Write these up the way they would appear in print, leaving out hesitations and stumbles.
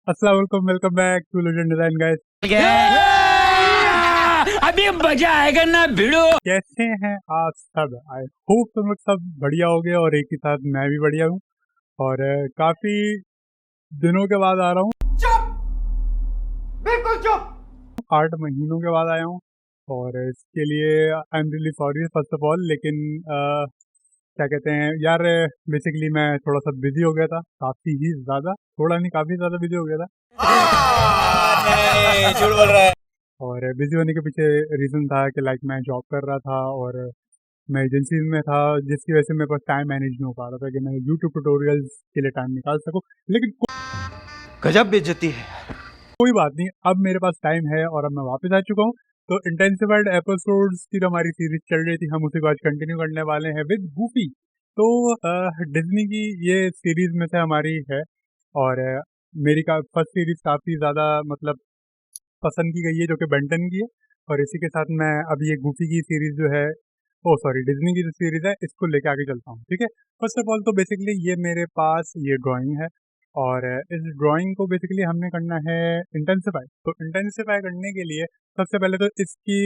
अस्सलाम वालेकुम, welcome back to legend design guys. अभी मजा आएगा ना भिड़ो। कैसे हैं आप सब? आई होप तुम लोग सब बढ़िया होगे और एक ही साथ मैं भी बढ़िया हूँ। और काफी दिनों के बाद आ रहा हूँ, चुप, बिल्कुल चुप। 8 महीनों के बाद आया हूँ और इसके लिए I am really sorry first of all. लेकिन क्या कहते हैं यार, बेसिकली मैं थोड़ा सा बिजी हो गया था, काफी ही ज्यादा, थोड़ा नहीं काफी ज्यादा बिजी हो गया था। नहीं, झूठ बोल रहा है। और बिजी होने के पीछे रीज़न था कि लाइक मैं जॉब कर रहा था और मैं एजेंसी में था, जिसकी वजह से मेरे पास टाइम मैनेज नहीं हो पा रहा था कि मैं यूट्यूब ट्यूटोरियल्स के लिए टाइम निकाल सकूं। लेकिन गजब बेइज्जती है। कोई बात नहीं, अब मेरे पास टाइम है और अब मैं वापस आ चुका हूँ। तो इंटेंसिफाइड एपिसोड्स की जो हमारी सीरीज चल रही थी, हम उसी को आज कंटिन्यू करने वाले हैं विद गूफी। तो डिज्नी की ये सीरीज में से हमारी है और मेरी का फर्स्ट सीरीज काफ़ी ज़्यादा मतलब पसंद की गई है, जो कि बेंटन की है। और इसी के साथ मैं अब ये गूफी की सीरीज जो है, ओ सॉरी, डिज्नी की जो सीरीज है, इसको लेके आगे चलता हूँ। ठीक है, फर्स्ट ऑफ ऑल तो बेसिकली ये मेरे पास ये ड्राइंग है और इस ड्राइंग को बेसिकली हमने करना है इंटेंसिफाई। तो इंटेंसिफाई करने के लिए सबसे पहले तो इसकी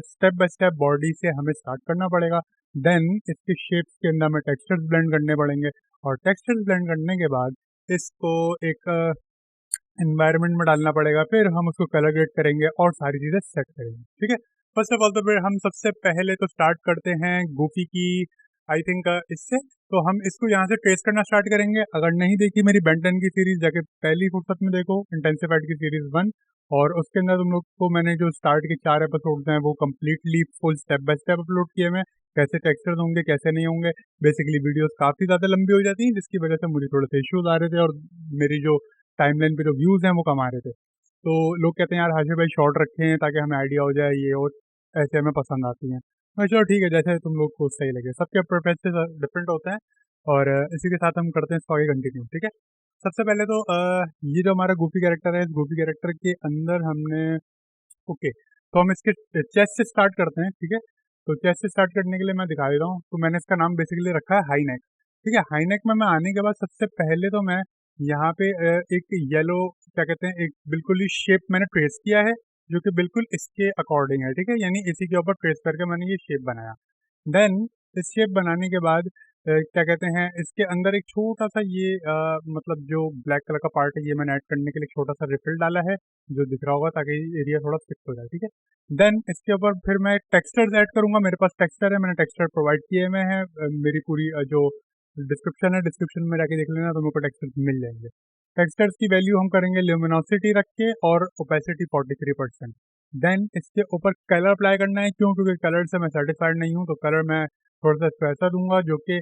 स्टेप बाय स्टेप बॉडी से हमें स्टार्ट करना पड़ेगा। देन इसके शेप्स के अंदर हमें टेक्सचर्स ब्लेंड करने पड़ेंगे और टेक्सचर्स ब्लेंड करने के बाद इसको एक एनवायरनमेंट में डालना पड़ेगा, फिर हम उसको कलर ग्रेड करेंगे और सारी चीज़ें सेट करेंगे। ठीक है, फर्स्ट ऑफ ऑल तो फिर हम सबसे पहले तो स्टार्ट करते हैं गूफी की, आई थिंक इससे। तो हम इसको यहाँ से ट्रेस करना स्टार्ट करेंगे। अगर नहीं देखी मेरी बेंटन की सीरीज, जाके पहली फुर्सत में देखो इंटेंसिफाइड की सीरीज 1, और उसके अंदर तुम लोग को मैंने जो स्टार्ट के 4 एपिसोड्स हैं वो completely full step by step upload किए हैं। कैसे टेक्सचर्स होंगे कैसे नहीं होंगे, बेसिकली वीडियोस काफ़ी ज़्यादा लंबी हो जाती हैं, जिसकी वजह से मुझे थोड़े से इश्यूज आ रहे थे और मेरी जो टाइमलाइन पे जो व्यूज़ हैं वो कम आ रहे थे। तो लोग कहते हैं यार हाशिर भाई शॉर्ट रखे हैं ताकि हमें आइडिया हो जाए, ये और ऐसे हमें पसंद आती हैं। मैं चलो ठीक है, जैसे तुम लोग को सही लगे, सबके प्रेफरेंसेस डिफरेंट होते हैं। और इसी के साथ हम करते हैं इसको आगे कंटिन्यू। ठीक है, सबसे पहले तो ये जो हमारा गूफी कैरेक्टर है, इस गूफी कैरेक्टर के अंदर हमने, ओके, तो हम इसके चेस्ट से स्टार्ट करते हैं। ठीक है, तो चेस्ट से स्टार्ट करने के लिए मैं दिखा देता हूँ। तो मैंने इसका नाम बेसिकली रखा है हाई नेक। ठीक है, हाई नेक में मैं आने के बाद सबसे पहले तो मैं यहाँ पे एक येलो, क्या कहते हैं, एक बिल्कुल ही शेप मैंने ट्रेस किया है, जो कि बिल्कुल इसके अकॉर्डिंग है। ठीक है, यानी इसी के ऊपर ट्रेस करके मैंने ये शेप बनाया। देन इस शेप बनाने के बाद क्या कहते हैं, इसके अंदर एक छोटा सा ये मतलब जो ब्लैक कलर का पार्ट है, ये मैंने ऐड करने के लिए छोटा सा रिफिल डाला है, जो दिख रहा होगा, ताकि एरिया थोड़ा फिक्स हो जाए। ठीक है, देन इसके ऊपर फिर मैं टेक्सचर्स ऐड करूंगा। मेरे पास टेक्सचर है, मैंने टेक्सचर प्रोवाइड किए हुए हैं। मेरी पूरी जो डिस्क्रिप्शन है, डिस्क्रिप्शन में जाके देख लेना, तो मेरे को टेक्सचर्स मिल जाएंगे। टेक्सचर्स की वैल्यू हम करेंगे ल्यूमिनोसिटी रख के और ओपेसिटी 43%। देन इसके ऊपर कलर अप्लाई करना है, क्यों? क्योंकि कलर से मैं सेटिस्फाइड नहीं हूँ, तो कलर मैं थोड़ा सा वैसा दूंगा, जो कि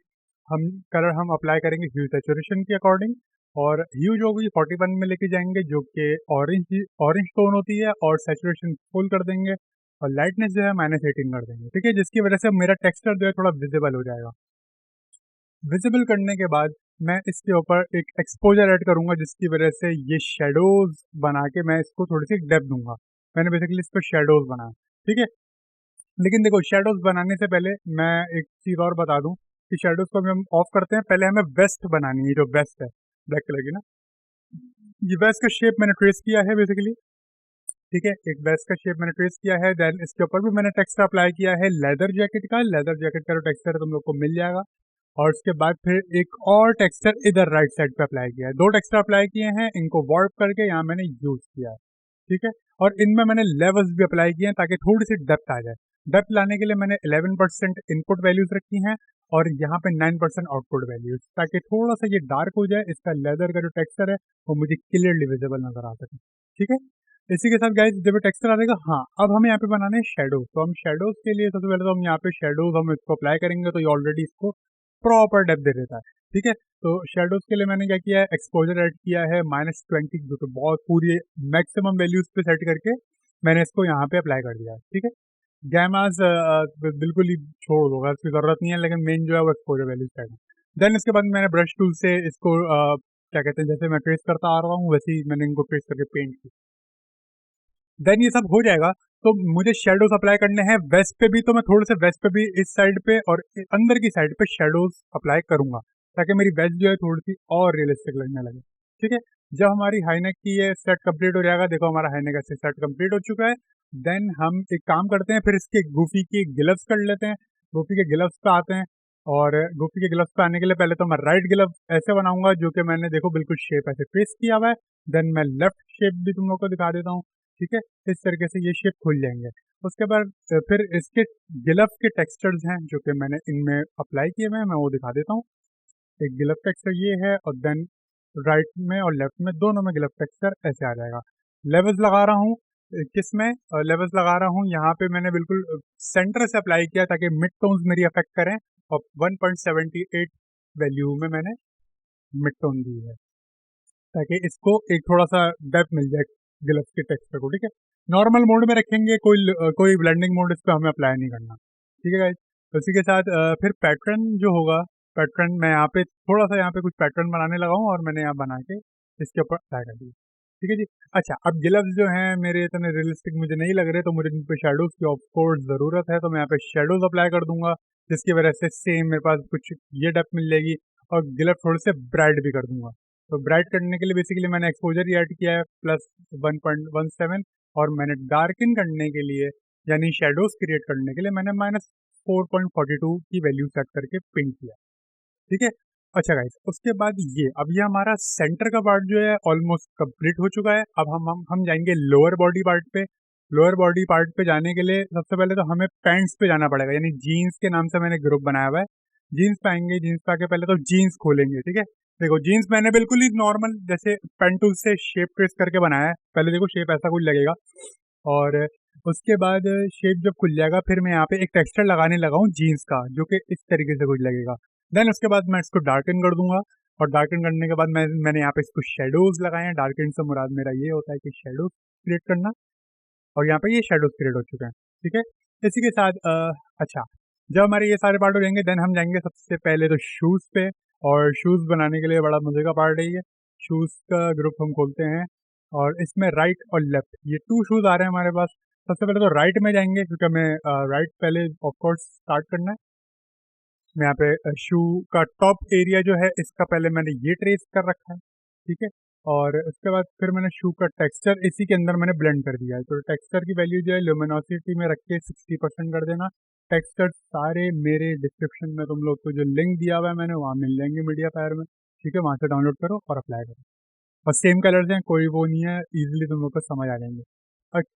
हम कलर हम अप्लाई करेंगे ह्यू सेचुरेशन के अकॉर्डिंग। और ह्यू जो भी 41 में लेके जाएंगे, जो कि ऑरेंज ऑरेंज टोन होती है, और सेचुरेशन फुल कर देंगे और लाइटनेस जो है -18 कर देंगे। ठीक है, जिसकी वजह से मेरा टेक्सचर जो है थोड़ा विजिबल हो जाएगा। विजिबल करने के बाद मैं इसके ऊपर एक एक्सपोजर ऐड करूंगा, जिसकी वजह से ये शेडोज बना के मैं इसको थोड़ी सी डेप्थ दूंगा। मैंने बेसिकली इस पर शेडोज बनाया। ठीक है, लेकिन देखो, शेडोज बनाने से पहले मैं एक चीज़ और बता दूं कि शेडोज को अभी हम ऑफ करते हैं। पहले हमें वेस्ट बनानी है, जो वेस्ट है ब्लैक कलर की ना, ये वेस्ट का शेप मैंने ट्रेस किया है बेसिकली। ठीक है, एक वेस्ट का शेप मैंने ट्रेस किया है। देन इसके ऊपर भी मैंने टेक्सचर अप्लाई किया है लेदर जैकेट का। लेदर जैकेट का जो टेक्सचर है तुम लोग को मिल जाएगा। और उसके बाद फिर एक और टेक्सचर इधर राइट साइड पे अप्लाई किया है। 2 टेक्सचर अप्लाई किए हैं, इनको वार्प करके यहाँ मैंने यूज किया है। ठीक है, और इनमें मैंने लेवल्स भी अप्लाई किए हैं ताकि थोड़ी सी डेप्थ आ जाए। डेप्थ लाने के लिए मैंने 11% इनपुट वैल्यूज रखी हैं और यहाँ पे 9% आउटपुट वैल्यूज, ताकि थोड़ा सा ये डार्क हो जाए, इसका लेदर का जो टेक्सचर है वो मुझे क्लियरली विजिबल नजर आ सके। ठीक है, इसी के साथ गाइस जब टेक्सचर आ जाएगा, हाँ, अब हमें यहाँ पे बनाने हैं शेडोज। तो हम शेडोज के लिए सबसे पहले तो हम यहाँ पे शेडोज हम इसको अप्लाई करेंगे, तो ये ऑलरेडी इसको प्रॉपर डेप्थ दे देता है। ठीक है, तो शेडोज के लिए मैंने क्या किया है, एक्सपोजर ऐड किया है -20, जो कि बहुत पूरी मैक्सिमम वैल्यूज पे सेट करके मैंने इसको यहाँ पे अप्लाई कर दिया है। ठीक है, गैमास बिल्कुल ही छोड़ दो, इसकी जरूरत नहीं है, लेकिन मेन जो है वो एक्सपोजर वैल्यूज सेट है। देन इसके बाद मैंने ब्रश टूल से इसको क्या कहते हैं, जैसे मैं ट्रेस करता आ रहा हूँ वैसे ही मैंने इनको ट्रेस करके पेंट किया। देन ये सब हो जाएगा तो मुझे शेडोज अप्लाई करने हैं वेस्ट पे भी। तो मैं थोड़े से वेस्ट पे भी, इस साइड पे और अंदर की साइड पे शेडोज अप्लाई करूंगा, ताकि मेरी वेस्ट जो है थोड़ी सी और रियलिस्टिक लगने लगे। ठीक है, जब हमारी हाईनेक की ये सेट कंप्लीट हो जाएगा, देखो हमारा हाईनेक ऐसे सेट कंप्लीट हो चुका है। देन हम एक काम करते हैं, फिर इसके गोफी की ग्लव्स कर लेते हैं। गोफी के ग्लव्स पे आते हैं, और गोफी के ग्लव्स पे आने के लिए पहले तो मैं राइट ग्लव ऐसे बनाऊंगा, जो कि मैंने देखो बिल्कुल शेप ऐसे ट्रेस किया हुआ है। देन मैं लेफ्ट शेप भी तुम लोग को दिखा देता हूँ, ठीक है। इस तरीके से ये शेप खुल जाएंगे। उसके बाद फिर इसके ग्लव्स के टेक्सचर्स हैं जो कि मैंने इनमें अप्लाई किए हुए हैं, मैं वो दिखा देता हूँ। एक ग्लव टेक्सचर ये है, और देन राइट में और लेफ्ट में दोनों में ग्लव टेक्सचर ऐसे आ जाएगा। लेवल्स लगा रहा हूँ, किस में लेवल्स लगा रहा हूँ, यहाँ पे मैंने बिल्कुल सेंटर से अप्लाई किया ताकि मिड टोन्स मेरी अफेक्ट करें, और 1.78 वैल्यू में मैंने मिड टोन दी है, ताकि इसको एक थोड़ा सा डेप्थ मिल जाए ग्लव्स के टेक्सचर को, ठीक है। नॉर्मल मोड में रखेंगे, कोई ब्लेंडिंग मोड इस पे हमें अप्लाई नहीं करना, ठीक है गाइस। तो इसी के साथ फिर पैटर्न जो होगा, पैटर्न मैं यहाँ पे थोड़ा सा यहाँ पे कुछ पैटर्न बनाने लगा हूँ, और मैंने यहाँ बना के इसके ऊपर अप्लाई कर दिया, ठीक है जी। अच्छा, अब ग्लव्स जो हैं मेरे इतने रियलिस्टिक मुझे नहीं लग रहे, तो मुझे इन पे शेडोज की ऑफकोर्स ज़रूरत है, तो मैं यहाँ पे शेडोज अप्लाई कर दूंगा, जिसकी वजह से सेम मेरे पास कुछ ये डेप्थ मिल जाएगी, और ग्लव थोड़े से ब्राइट भी कर दूंगा। तो ब्राइट करने के लिए बेसिकली मैंने एक्सपोजर ही ऐड किया है +1.17, और मैंने डार्कन करने के लिए यानी शेडोज क्रिएट करने के लिए मैंने -4.42 की वैल्यू सेट करके पिंक किया, ठीक है। अच्छा गाइस, उसके बाद अब ये हमारा सेंटर का पार्ट जो है ऑलमोस्ट कंप्लीट हो चुका है। अब हम जाएंगे लोअर बॉडी पार्ट पे। लोअर बॉडी पार्ट पे जाने के लिए सबसे पहले तो हमें पैंट्स पे जाना पड़ेगा, यानी जीन्स के नाम से मैंने ग्रुप बनाया हुआ है। जीन्स पे आएंगे, जीन्स पे आके पहले तो जीन्स खोलेंगे, ठीक है। देखो जीन्स मैंने बिल्कुल ही नॉर्मल जैसे पेन टूल से शेप ट्रेस करके बनाया है। पहले देखो शेप ऐसा कुछ लगेगा, और उसके बाद शेप जब खुल जाएगा, फिर मैं यहाँ पे एक टेक्सचर लगाने लगा हूँ जीन्स का, जो कि इस तरीके से कुछ लगेगा। देन उसके बाद मैं इसको डार्कन कर दूंगा, और डार्कन करने के बाद मैंने यहाँ पे इसको शेडोज लगाए हैं। डार्कन से मुराद मेरा ये होता है कि शेडोज क्रिएट करना, और यहाँ पे ये शेडोज क्रिएट हो चुके हैं, ठीक है। इसी के साथ अच्छा, जब हमारे ये सारे पार्ट हो जाएंगे, देन हम जाएंगे सबसे पहले तो शूज़ पे। और शूज़ बनाने के लिए बड़ा मजे का पार्ट है ये। शूज़ का ग्रुप हम खोलते हैं, और इसमें राइट और लेफ्ट ये 2 शूज़ आ रहे हैं हमारे पास। सबसे पहले तो राइट में जाएंगे, क्योंकि हमें राइट पहले ऑफकोर्स स्टार्ट करना है। मैं यहाँ पे शू का टॉप एरिया जो है इसका पहले मैंने ये ट्रेस कर रखा है, ठीक है। और उसके बाद फिर मैंने शू का टेक्सचर इसी के अंदर मैंने ब्लेंड कर दिया है। तो टेक्सचर की वैल्यू जो है ल्यूमिनोसिटी में रख के 60% कर देना। टेक्सचर सारे मेरे डिस्क्रिप्शन में तुम लोग को जो लिंक दिया हुआ है मैंने, वहाँ मिल जाएंगे मीडिया फायर में, ठीक है। वहाँ से डाउनलोड करो और अप्लाई करो, और सेम कलर्स हैं, कोई वो नहीं है, ईजिली तुम लोग को समझ आ जाएंगे।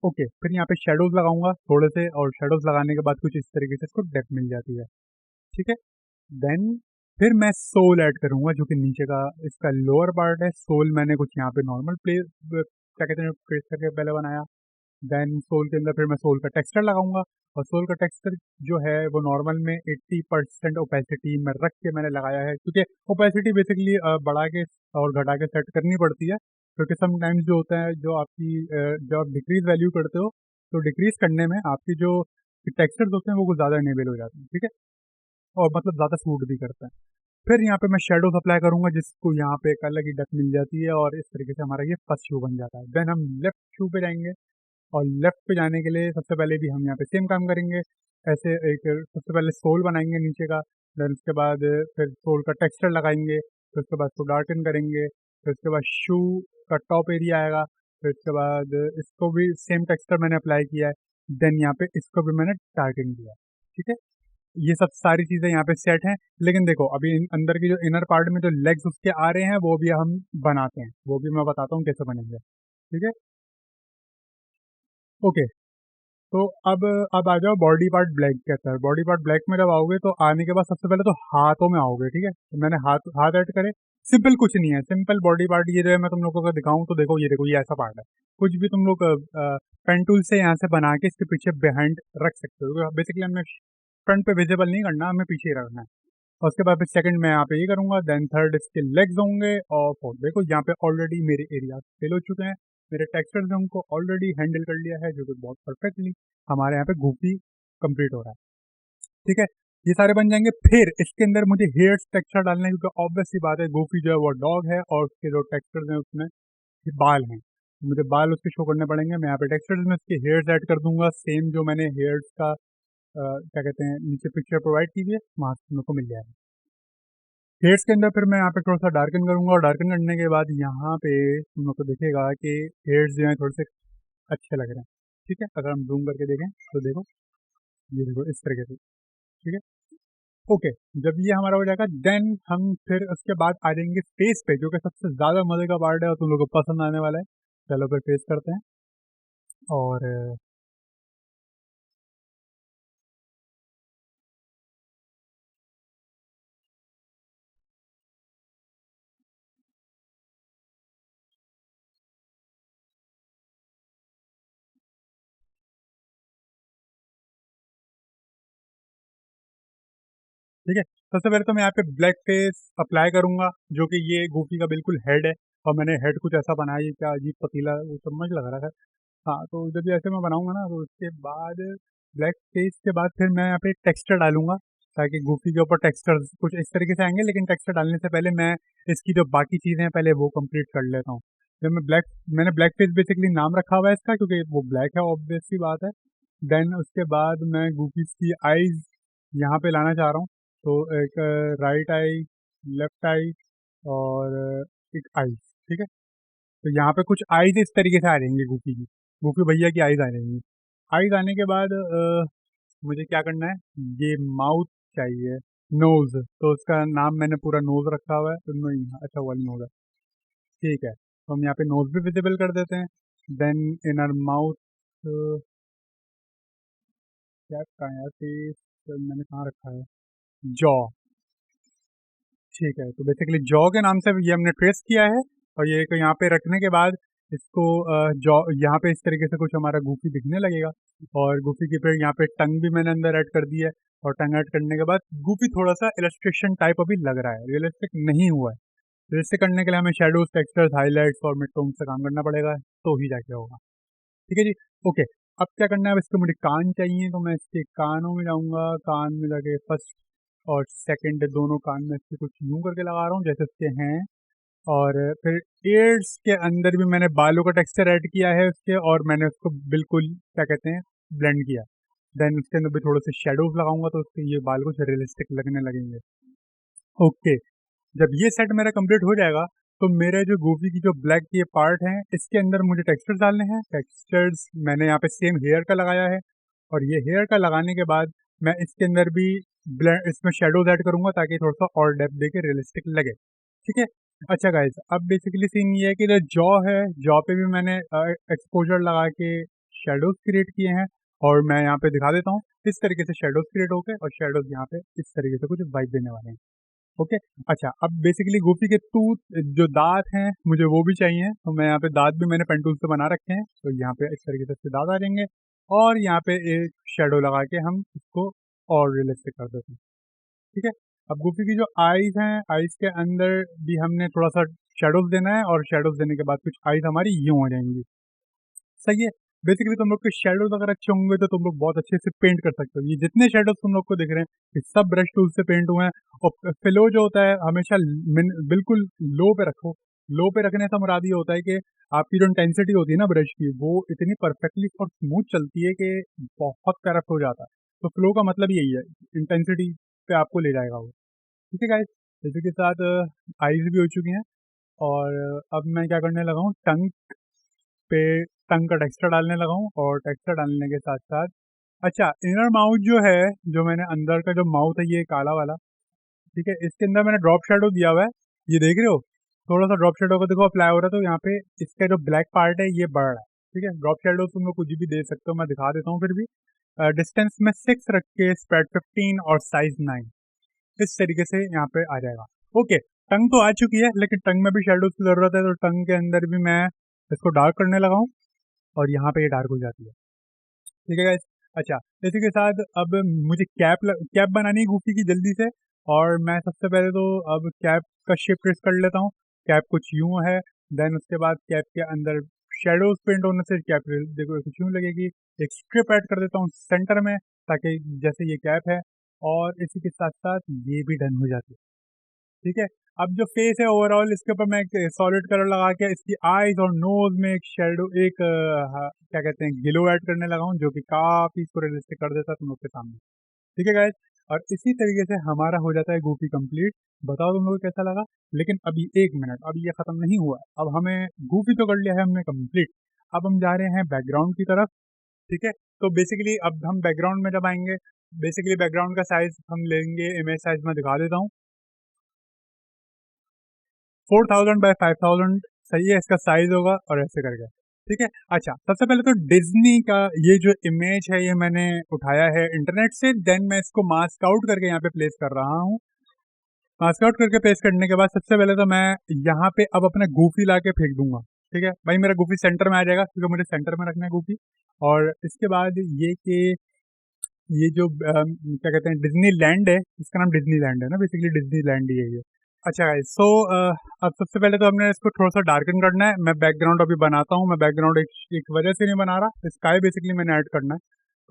ओके, फिर यहाँ पे शेडोज लगाऊंगा थोड़े से, और शेडोज लगाने के बाद कुछ इस तरीके से इसको डेप्थ मिल जाती है, ठीक है। देन फिर मैं सोल ऐड करूंगा, जो कि नीचे का इसका लोअर पार्ट है। सोल मैंने कुछ यहाँ पे नॉर्मल क्या कहते हैं ट्रेस करके पहले बनाया। देन सोल के अंदर फिर मैं सोल का टेक्सचर लगाऊंगा, और सोल का टेक्सचर जो है वो नॉर्मल में 80% ओपेसिटी में रख के मैंने लगाया है, क्योंकि ओपेसिटी बेसिकली बढ़ा के और घटा के सेट करनी पड़ती है। क्योंकि समटाइम्स जो होता है, जब आप डिक्रीज वैल्यू करते हो, तो डिक्रीज करने में आपकी जो टेक्सचर्स होते हैं वो कुछ ज़्यादा इनेबल हो जाते हैं, ठीक है, और मतलब ज़्यादा सूट भी करता है। फिर यहाँ पे मैं शेडोज अप्लाई करूंगा, जिसको यहाँ पे एक अलग ही डेप्थ मिल जाती है, और इस तरीके से हमारा ये फर्स्ट शू बन जाता है। देन हम लेफ्ट शू पे जाएंगे, और लेफ्ट पे जाने के लिए सबसे पहले भी हम यहाँ पे सेम काम करेंगे। ऐसे एक सबसे पहले सोल बनाएंगे नीचे का, देन उसके बाद फिर सोल का टेक्सचर लगाएंगे, फिर उसके बाद उसको डार्कन करेंगे, फिर उसके बाद शू का टॉप एरिया आएगा, फिर उसके बाद इसको भी सेम टेक्सचर मैंने अप्लाई किया है। देन यहाँ पे इसको भी मैंने डार्कन किया, ठीक है। ये सब सारी चीज़ें यहाँ पे सेट हैं। लेकिन देखो अभी अंदर की जो इनर पार्ट में जो लेग्स उसके आ रहे हैं, वो भी हम बनाते हैं, वो भी मैं बताता हूँ कैसे बनेंगे, ठीक है। ओके, तो अब आ जाओ बॉडी पार्ट ब्लैक के अंदर। बॉडी पार्ट ब्लैक में जब आओगे, तो आने के बाद सबसे पहले तो हाथों में आओगे, ठीक है। तो मैंने हाथ हाथ ऐड करे। सिंपल कुछ नहीं है, सिंपल बॉडी पार्ट ये जो है मैं तुम लोगों को दिखाऊं, तो देखो ये ऐसा पार्ट है। कुछ भी तुम लोग पेन टूल से यहाँ से बना के इसके पीछे बिहाइंड रख सकते हो। बेसिकली हमने फ्रंट पे विजिबल नहीं करना, हमें पीछे ही रखना है। और उसके बाद फिर सेकंड मैं यहाँ पे ये करूँगा, देन थर्ड इसके लेग्स होंगे, और फोर्थ देखो यहाँ पे ऑलरेडी मेरे एरिया फिल हो चुके हैं। मेरे टेक्सचर्स ने उनको ऑलरेडी हैंडल कर लिया है, जो कि बहुत परफेक्टली हमारे यहाँ पे गोफी कंप्लीट हो रहा है, ठीक है। ये सारे बन जाएंगे। फिर इसके अंदर मुझे हेयर्स टेक्सचर डालना है, क्योंकि ऑब्वियस सी बात है गोफी जो है वो डॉग है, और उसके जो टेक्सचर्स हैं उसमें ये बाल हैं, तो मुझे बाल उसके शो करने पड़ेंगे। मैं यहाँ पे टेक्सचर्स में उसके हेयर्स ऐड कर दूंगा, सेम जो मैंने हेयर्स का क्या कहते हैं नीचे पिक्चर प्रोवाइड की है, वहाँ से मेरे को मिल जाएगा, शेड्स के अंदर फिर मैं यहाँ पे थोड़ा सा डार्कन करूँगा और डार्कन करने के बाद यहाँ पे तुम लोग को दिखेगा कि शेड्स जो हैं थोड़े से अच्छे लग रहे हैं। ठीक है, अगर हम जूम करके देखें तो देखो, ये देखो इस तरीके से। ठीक है, ओके। जब ये हमारा हो जाएगा देन हम फिर उसके बाद आ जाएंगे फेस पे, जो कि सबसे ज़्यादा मज़े का पार्ट है और तुम लोग को पसंद आने वाला है। चलो फिर फेस करते हैं और ठीक है, सबसे पहले तो मैं यहाँ पे ब्लैक फेस अप्लाई करूंगा, जो कि ये गूफी का बिल्कुल हेड है। और मैंने हेड कुछ ऐसा बनाया, ये क्या अजीब पतीला वो चम्मच लग रहा है। हाँ, तो जब ये ऐसे मैं बनाऊंगा ना, तो उसके बाद ब्लैक फेस के बाद फिर मैं यहाँ पे टेक्सचर डालूंगा, ताकि गूफी के ऊपर टेक्सचर कुछ इस तरीके से आएंगे। लेकिन टेक्सचर डालने से पहले मैं इसकी जो बाकी चीज़ें हैं पहले वो कंप्लीट कर लेता हूँ। जब मैंने ब्लैक फेस बेसिकली नाम रखा हुआ है इसका, क्योंकि वो ब्लैक है, ऑब्वियस सी बात है। देन उसके बाद मैं गूफीज की आईज यहाँ पे लाना चाह रहा हूँ। तो एक राइट आई, लेफ्ट आई और एक आई। ठीक है, तो यहाँ पे कुछ आईज इस तरीके से आ जाएंगी गूफी की, गूफी भैया की आईज आ जाएंगी। आईज आने के बाद मुझे क्या करना है, ये माउथ चाहिए, नोज। तो उसका नाम मैंने पूरा नोज रखा हुआ है, तो नहीं, अच्छा वाली नोज है। ठीक है, तो हम यहाँ पे नोज भी विजिबल कर देते हैं। देन इनर माउथ, क्या कहाँ है फेस, मैंने कहाँ रखा है, जॉ। ठीक है, तो बेसिकली जॉ के नाम से ये हमने ट्रेस किया है। और ये यहाँ पे रखने के बाद इसको जॉ यहाँ पे इस तरीके से कुछ हमारा गूफी दिखने लगेगा। और गूफी की फिर यहाँ पे टंग भी मैंने अंदर ऐड कर दी है। और टंग ऐड करने के बाद गूफी थोड़ा सा इलस्ट्रेशन टाइप अभी लग रहा है, रियलिस्टिक नहीं हुआ है। रियलिस्टिक करने के लिए हमें शेडोज, टेक्सचर्स, हाईलाइट्स और मिड टोन से काम करना पड़ेगा, तो ही जाके होगा। ठीक है जी, ओके। अब क्या करना है, अब इसके मुझे कान चाहिए, तो मैं इसके कानों में जाऊँगा। कान में जाके फर्स्ट और सेकंड दोनों कान में इसके कुछ यूं करके लगा रहा हूँ जैसे इसके हैं। और फिर ईयर्स के अंदर भी मैंने बालों का टेक्सचर ऐड किया है उसके, और मैंने उसको बिल्कुल क्या कहते हैं, ब्लेंड किया। देन उसके अंदर भी थोड़े से शेडोज लगाऊंगा, तो उसके ये बाल कुछ रियलिस्टिक लगने लगेंगे। ओके, जब ये सेट मेरा कंप्लीट हो जाएगा, तो मेरे जो गूफी की जो ब्लैक ये पार्ट हैं, इसके अंदर मुझे टेक्सचर्स डालने हैं। टेक्सचर्स मैंने यहाँ पे सेम हेयर का लगाया है। और ये हेयर का लगाने के बाद मैं इसके अंदर भी ब्लैंड, इसमें शेडोज ऐड करूंगा, ताकि थोड़ा सा और डेप्थ देके रियलिस्टिक लगे। ठीक है, अच्छा गाइज, अब बेसिकली सीन ये है कि जो जॉ है, जॉ पे भी मैंने एक्सपोजर लगा के शेडोज क्रिएट किए हैं। और मैं यहाँ पे दिखा देता हूँ, इस तरीके से शेडोज क्रिएट होके, और शेडोज यहाँ पे इस तरीके से कुछ वाइब देने वाले हैं। ओके, अच्छा, अब बेसिकली गोपी के टूथ जो दांत हैं मुझे वो भी चाहिए, तो मैं यहाँ पे दांत भी मैंने पेन टूल से बना रखे हैं, तो यहाँ पे इस तरीके से इसके दांत आ जाएंगे। और यहाँ पे एक शेडो लगा के हम इसको और रियलिस्टिक कर देते हैं। ठीक है, अब गोपी की जो आईज हैं, आईज के अंदर भी हमने थोड़ा सा शेडोज देना है, और शेडोज देने के बाद कुछ आईज हमारी यूँ हो जाएंगी। सही है, बेसिकली तुम लोग के शेडोज अगर अच्छे होंगे तो तुम लोग बहुत अच्छे से पेंट कर सकते हो। ये जितने शेडोज तुम लोग को दिख रहे हैं, ये सब ब्रश टूल से पेंट हुए हैं। और फिलो जो होता है हमेशा बिल्कुल लो पे रखो। लो पे रखने से मुराद ये होता है कि आपकी जो इंटेंसिटी होती है ना ब्रश की, वो इतनी परफेक्टली और स्मूथ चलती है कि बहुत करप्ट हो जाता है। तो फ्लो का मतलब यही है, इंटेंसिटी पे आपको ले जाएगा वो। ठीक है गाइस, इसी के साथ आईज भी हो चुकी हैं। और अब मैं क्या करने लगा हूँ, टंग पे टंग का टेक्सचर डालने लगा हूँ। और टेक्सचर डालने के साथ साथ, अच्छा, इनर माउथ जो है, जो मैंने अंदर का जो माउथ है ये काला वाला, ठीक है, इसके अंदर मैंने ड्रॉप शेडो दिया हुआ है। ये देख रहे हो, थोड़ा सा ड्रॉप शेडो का देखो अप्लाई हो रहा है, तो यहाँ पे इसका जो ब्लैक पार्ट है ये बढ़ रहा है। ठीक है, ड्रॉप शेडो तुम लोग कुछ भी दे सकते हो, मैं दिखा देता हूँ फिर भी। डिस्टेंस में 6 रख के, स्प्रेड 15 और साइज 9, इस तरीके से यहाँ पे आ जाएगा। ओके, टंग तो आ चुकी है, लेकिन टंग में भी शेडोज की जरूरत है, तो टंग के अंदर भी मैं इसको डार्क करने लगा हूँ। और यहाँ पे ये डार्क हो जाती है। ठीक है गाइस, अच्छा, इसी के साथ अब मुझे कैप बनानी है गूफी की जल्दी से। और मैं सबसे पहले तो अब कैप का शेप ट्रेस कर लेता हूँ। कैप कुछ यूं है। देन उसके बाद कैप के अंदर शेडोज पेंट होने से कैप देखो कुछ यूं लगेगी। एक स्ट्रिप ऐड कर देता हूँ सेंटर में, ताकि जैसे ये कैप है, और इसी के साथ साथ ये भी डन हो जाती है। ठीक है, अब जो फेस है ओवरऑल, इसके ऊपर मैं एक सॉलिड कलर लगा के इसकी आईज और नोज में एक शेडो, एक क्या कहते हैं, ग्लो ऐड करने लगा हूँ, जो कि काफी इसको रियलिस्टिक कर देता है तुम लोग के सामने। ठीक है गाइस, और इसी तरीके से हमारा हो जाता है गूफी कंप्लीट। बताओ तुम लोग को कैसा लगा? लेकिन अभी 1 मिनट, अभी ये खत्म नहीं हुआ है। अब हमें गूफी तो कर लिया है हमने कंप्लीट, अब हम जा रहे हैं बैकग्राउंड की तरफ। ठीक है, तो बेसिकली अब हम बैकग्राउंड में जब आएंगे, बेसिकली बैकग्राउंड का साइज हम लेंगे, इमेज साइज में दिखा देता हूँ, 4000 बाय 5000 सही है इसका साइज होगा, और ऐसे करके। ठीक है, अच्छा सबसे पहले तो डिज्नी का ये जो इमेज है ये मैंने उठाया है इंटरनेट से, देन मैं इसको मास्क आउट करके यहाँ पे प्लेस कर रहा हूँ। मास्क आउट करके प्लेस करने के बाद सबसे पहले तो मैं यहाँ पे अब अपना गूफी ला के फेंक दूंगा। ठीक है भाई, मेरा गूफी सेंटर में आ जाएगा क्योंकि मुझे सेंटर में रखना है गूफी। और इसके बाद ये कि ये जो क्या कहते हैं डिज्नी लैंड है, इसका नाम डिज्नी लैंड है ना, बेसिकली डिज्नी लैंड ही है ये। अच्छा गाइस, सो अब सबसे पहले तो हमने इसको थोड़ा सा डार्कन करना है। मैं बैकग्राउंड अभी बनाता हूँ, मैं बैकग्राउंड एक वजह से नहीं बना रहा, स्काई बेसिकली मैंने ऐड करना है।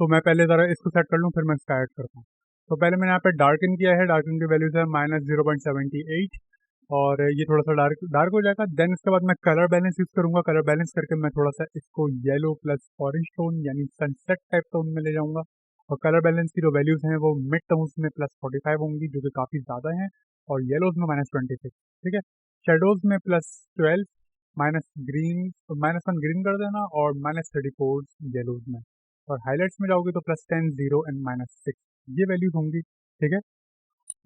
तो मैं पहले ज़रा इसको सेट कर लूँ, फिर मैं स्काई ऐड करता हूँ। तो पहले मैंने यहाँ पे डार्कन किया है, डार्कन की वैल्यूज है -0.78, और ये थोड़ा सा डार्क डार्क हो जाएगा। देन इसके बाद मैं कलर बैलेंस यूज़ करूँगा, कलर बैलेंस करके मैं थोड़ा सा इसको येलो प्लस ऑरेंज टोन यानी सनसेट टाइप टोन में ले जाऊँगा। और कलर बैलेंस की जो वैल्यूज़ हैं वो मिड टोन्स में +45 होंगी, जो कि काफ़ी ज़्यादा हैं, और येलोज़ में -26। ठीक है, शेडोज़ में +12, माइनस ग्रीन -1 ग्रीन कर देना, और -34 येलोज़ में। और हाइलाइट्स में जाओगे तो +10, 0 एंड -6 ये वैल्यूज़ होंगी। ठीक है,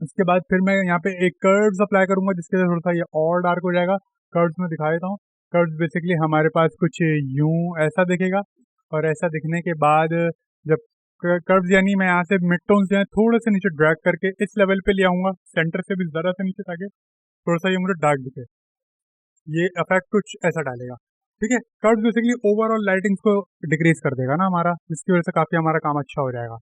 उसके बाद फिर मैं यहाँ पे एक कर्व्स अप्लाई करूँगा, जिसके वजह से थोड़ा सा ये और डार्क हो जाएगा। कर्व्स में दिखा देता हूँ। कर्व्स बेसिकली हमारे पास कुछ यूँ ऐसा दिखेगा, और ऐसा दिखने के बाद जब कर्व्स यानी मैं यहाँ से मिड टोन्स जो है थोड़े से नीचे ड्रैग करके इस लेवल पे ले आऊँगा, सेंटर से भी ज़रा सा नीचे, ताकि थोड़ा सा ये मुझे डार्क दिखे। ये इफेक्ट कुछ ऐसा डालेगा। ठीक है, कर्व्स बेसिकली ओवरऑल लाइटिंग्स को डिक्रीज कर देगा ना हमारा, जिसकी वजह से काफ़ी हमारा काम अच्छा हो जाएगा।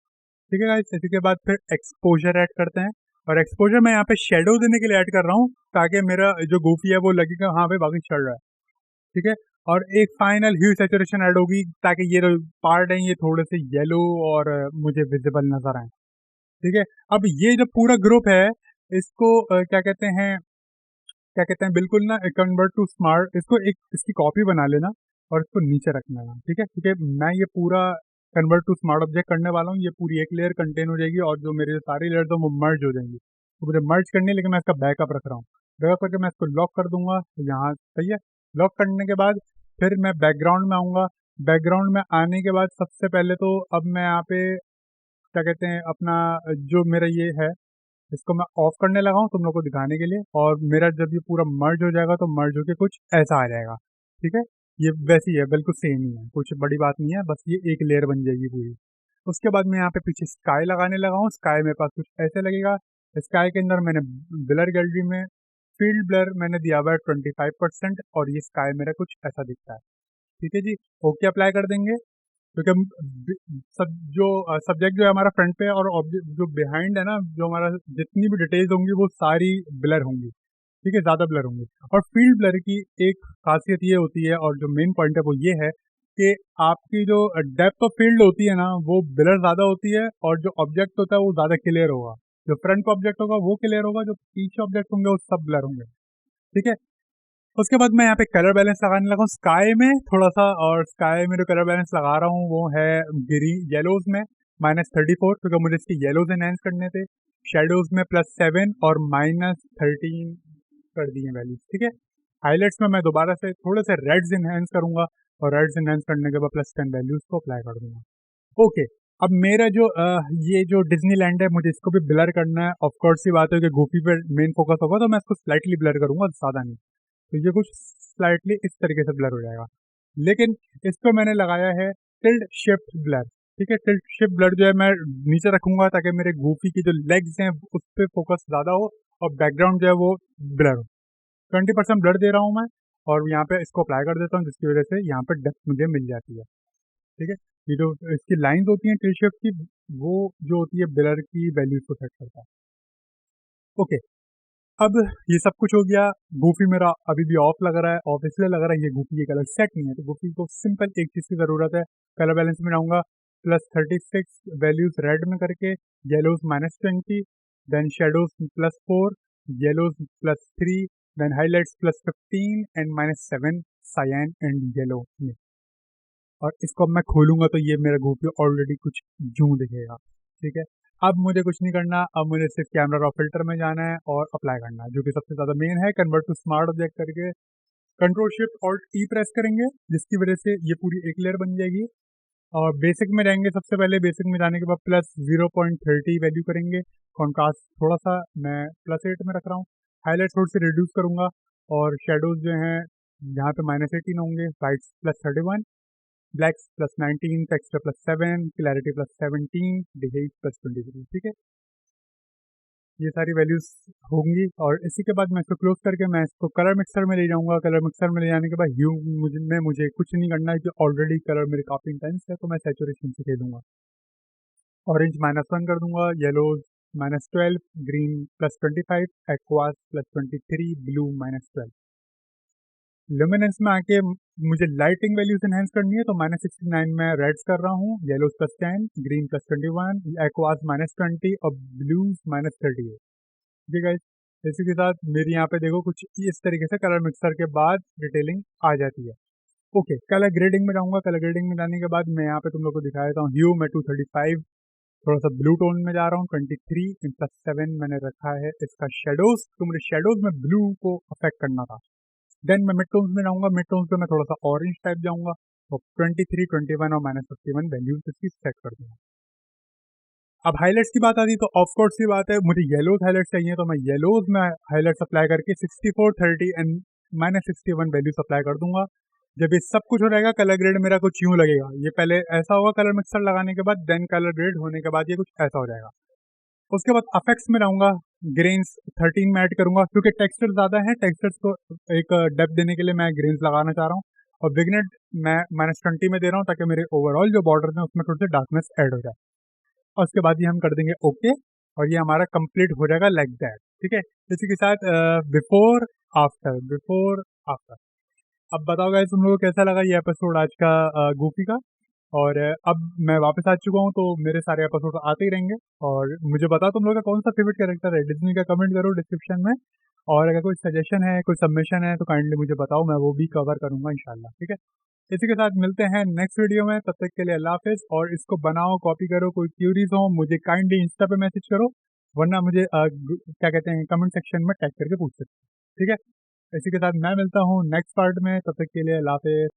ठीक है गाइस, इसी के बाद फिर एक्सपोजर ऐड करते हैं, और एक्सपोजर मैं यहाँ पे शेडो देने के लिए ऐड कर रहा हूँ, ताकि मेरा जो गोफी है वो लगेगा हाँ भाई बाकी चल रहा है। ठीक है, और एक फाइनल ह्यू सैचुरेशन ऐड होगी, ताकि ये जो पार्ट है ये थोड़े से येलो और मुझे विजिबल नजर आए। ठीक है, अब ये जो पूरा ग्रुप है इसको क्या कहते हैं बिल्कुल ना कन्वर्ट टू स्मार्ट, इसको एक इसकी कॉपी बना लेना और इसको नीचे रख लेना। ठीक है, क्योंकि मैं ये पूरा कन्वर्ट टू स्मार्ट ऑब्जेक्ट करने वाला हूँ, ये पूरी एक लेयर कंटेन हो जाएगी, और जो मेरे सारी लेयर तो वो मर्ज हो जाएंगी। तो मुझे मर्ज करनी है, लेकिन मैं इसका बैकअप रख रहा हूँ। बैकअप करके मैं इसको लॉक कर दूंगा, तो यहाँ सही है। लॉक करने के बाद फिर मैं बैकग्राउंड में आऊँगा। बैकग्राउंड में आने के बाद सबसे पहले तो अब मैं यहाँ पे क्या कहते हैं अपना जो मेरा ये है, इसको मैं ऑफ करने लगा हूँ तुम लोग को दिखाने के लिए, और मेरा जब ये पूरा मर्ज हो जाएगा तो मर्ज होके कुछ ऐसा आ जाएगा। ठीक है, ये वैसी है, बिल्कुल सेम ही है, कुछ बड़ी बात नहीं है, बस ये एक लेयर बन जाएगी पूरी। उसके बाद मैं यहाँ पे पीछे स्काई लगाने लगा हूँ, स्काई मेरे पास कुछ ऐसे लगेगा। स्काई के अंदर मैंने ब्लर गैलरी में फील्ड ब्लर मैंने दिया हुआ है 25%, और ये स्काई मेरा कुछ ऐसा दिखता है। ठीक है जी, ओके अप्लाई कर देंगे, क्योंकि हम सब जो सब्जेक्ट जो है हमारा फ्रंट पे, और ऑब्जेक्ट जो बिहाइंड है ना, जो हमारा जितनी भी डिटेल्स होंगी वो सारी ब्लर होंगी। ठीक है, ज़्यादा ब्लर होंगी। और फील्ड ब्लर की एक खासियत ये होती है, और जो मेन पॉइंट है वो ये है कि आपकी जो डेप्थ ऑफ फील्ड होती है ना वो ब्लर ज़्यादा होती है, और जो ऑब्जेक्ट होता है वो ज़्यादा क्लियर होगा। जो फ्रंट का ऑब्जेक्ट होगा वो क्लियर होगा, जो पीछे ऑब्जेक्ट होंगे वो सब ब्लर होंगे। ठीक है, उसके बाद मैं यहाँ पे कलर बैलेंस लगाने लगा हूँ स्काई में थोड़ा सा, और स्काई में जो कलर बैलेंस लगा रहा हूँ वो है ग्रीन येलोज में -34, क्योंकि मुझे इसके येलोज एनहेंस करने थे। शेडोज में +7 और -13 कर दिए वैल्यूज। ठीक है, हाईलाइट्स में मैं दोबारा से थोड़े से रेड्स इनहेंस करूंगा, और रेड्स इनहेंस करने के बाद +10 वैल्यूज को अप्लाई कर दूंगा। ओके, अब मेरा जो ये जो डिज्नीलैंड है मुझे इसको भी ब्लर करना है। ऑफकोर्स ये बात है कि गूफी पे मेन फोकस होगा, तो मैं इसको स्लाइटली ब्लर करूंगा, ज़्यादा नहीं। तो ये कुछ स्लाइटली इस तरीके से ब्लर हो जाएगा, लेकिन इसको मैंने लगाया है टिल्ट शिफ्ट ब्लर। ठीक है, टिल्ट शिफ्ट ब्लर जो है मैं नीचे रखूंगा, ताकि मेरे गूफी की जो लेग्स हैं उस पर फोकस ज़्यादा हो, और बैकग्राउंड जो है वो ब्लर हो। 20% ब्लर दे रहा हूँ मैं, और यहाँ पे इसको अप्लाई कर देता हूँ, जिसकी वजह से यहाँ पे डेप्थ मुझे मिल जाती है। ठीक है, ये जो इसकी लाइंस होती हैं टिल्ट शिफ्ट की, वो जो होती है ब्लर की वैल्यूज को सेट करता है। ओके, अब ये सब कुछ हो गया। गूफी मेरा अभी भी ऑफ लग रहा है, ऑफ इसलिए लग रहा है ये गूफी ये कलर सेट नहीं है, तो गूफी को सिंपल एक चीज़ की ज़रूरत है। कलर बैलेंस में जाऊँगा, +36 वैल्यूज रेड में करके, yellows -20, then shadows +4, yellows +3, then highlights +15 and -7 cyan and yellow में। और इसको अब मैं खोलूंगा तो ये मेरा गूफी ऑलरेडी कुछ यूं दिखेगा। ठीक है, अब मुझे कुछ नहीं करना, अब मुझे सिर्फ कैमरा रॉ फिल्टर में जाना है और अप्लाई करना है, जो कि सबसे ज़्यादा मेन है। कन्वर्ट टू स्मार्ट ऑब्जेक्ट करके कंट्रोल शिफ्ट ऑल्ट ई प्रेस करेंगे, जिसकी वजह से ये पूरी एक लेयर बन जाएगी। और बेसिक में जाएंगे, सबसे पहले बेसिक में जाने के बाद प्लस 0.30 वैल्यू करेंगे। कॉन्ट्रास्ट थोड़ा सा मैं +8 में रख रहा हूँ। हाईलाइट थोड़ी सी रिड्यूस करूँगा और शेडोज जो हैं यहाँ पे -18 होंगे। Whites +31, blacks +19, texture +7, clarity +17, dehaze +23। ठीक है, ये सारी वैल्यूज होंगी। और इसी के बाद मैं इसको क्लोज करके मैं इसको कलर मिक्सर में ले जाऊंगा। कलर मिक्सर में ले जाने के बाद ह्यू मुझे कुछ नहीं करना है, जो ऑलरेडी कलर मेरे काफ़ी इंटेंस है, तो मैं सैचुरेशन से खेलूंगा। ऑरेंज -1 कर दूंगा, yellows -12, green +25, aqueous +23, blue -12। Luminous में आके मुझे लाइटिंग वैल्यूज एनहेंस करनी है, तो -69 में रेड्स कर रहा हूँ, येलोज +10, ग्रीन +21, एक्वास -20 और ब्लूज -38। ठीक है गाइस, इसी के साथ मेरी यहाँ पे देखो कुछ इस तरीके से कलर मिक्सर के बाद डिटेलिंग आ जाती है। ओके, कलर ग्रेडिंग में जाऊँगा। कलर ग्रेडिंग में जाने के बाद मैं यहाँ पे तुम लोग को दिखा देता हूँ। ह्यू में 235, थोड़ा सा ब्लू टोन में जा रहा हूँ, 23 +7 मैंने रखा है। इसका शेडोज, तो मुझे शेडोज में ब्लू को अफेक्ट करना था। देन मैं मिड टोन्स में जाऊँगा। मिड टोन्स पे मैं थोड़ा सा ऑरेंज टाइप जाऊँगा और 23, 21 और -51 वैल्यूज इसकी सेट कर दूँगा। अब हाइलाइट्स की बात आती है, तो ऑफ कोर्स की बात है, मुझे येलोज हाइलाइट्स चाहिए, तो मैं येलोज में हाइलाइट्स अप्लाई करके 64, 30 एंड -61 वैल्यूज अप्लाई कर दूंगा। जब ये सब कुछ हो जाएगा, कलर ग्रेड मेरा कुछ यूं लगेगा। ये पहले ऐसा होगा कलर मिक्सर लगाने के बाद, देन कलर ग्रेड होने के बाद ये कुछ ऐसा हो जाएगा। उसके बाद अफेक्ट्स में जाऊंगा। ग्रेन्स 13 में ऐड करूंगा, क्योंकि टेक्सचर ज़्यादा है। टेक्सचर्स को एक डेप्थ देने के लिए मैं ग्रेन्स लगाना चाह रहा हूँ। और विग्नेट मैं -20 में दे रहा हूँ, ताकि मेरे ओवरऑल जो बॉर्डर हैं उसमें थोड़ी सी डार्कनेस ऐड हो जाए। और उसके बाद ये हम कर देंगे ओके, और ये हमारा कंप्लीट हो जाएगा लाइक दैट। ठीक है, इसी के साथ बिफोर आफ्टर। अब बताओ गाइस, तुम लोगों को कैसा लगा ये एपिसोड आज का गूफी का। और अब मैं वापस आ चुका हूँ, तो मेरे सारे एपिसोड आते ही रहेंगे। और मुझे बताओ तुम लोगों का कौन सा फेवरेट कैरेक्टर है डिज्नी का, कमेंट करो डिस्क्रिप्शन में। और अगर कोई सजेशन है, कोई सबमिशन है, तो काइंडली मुझे बताओ, मैं वो भी कवर करूंगा इंशाल्लाह। ठीक है, इसी के साथ मिलते हैं नेक्स्ट वीडियो में। तब तक के लिए अल्लाह हाफिज़। और इसको बनाओ, कॉपी करो, कोई क्यूरीज हो मुझे काइंडली इंस्टा पे मैसेज करो, वरना मुझे क्या कहते हैं, कमेंट सेक्शन में टैग करके पूछ सकते हो। ठीक है, इसी के साथ मैं मिलता हूँ नेक्स्ट पार्ट में। तब तक के लिए अल्लाह हाफिज़।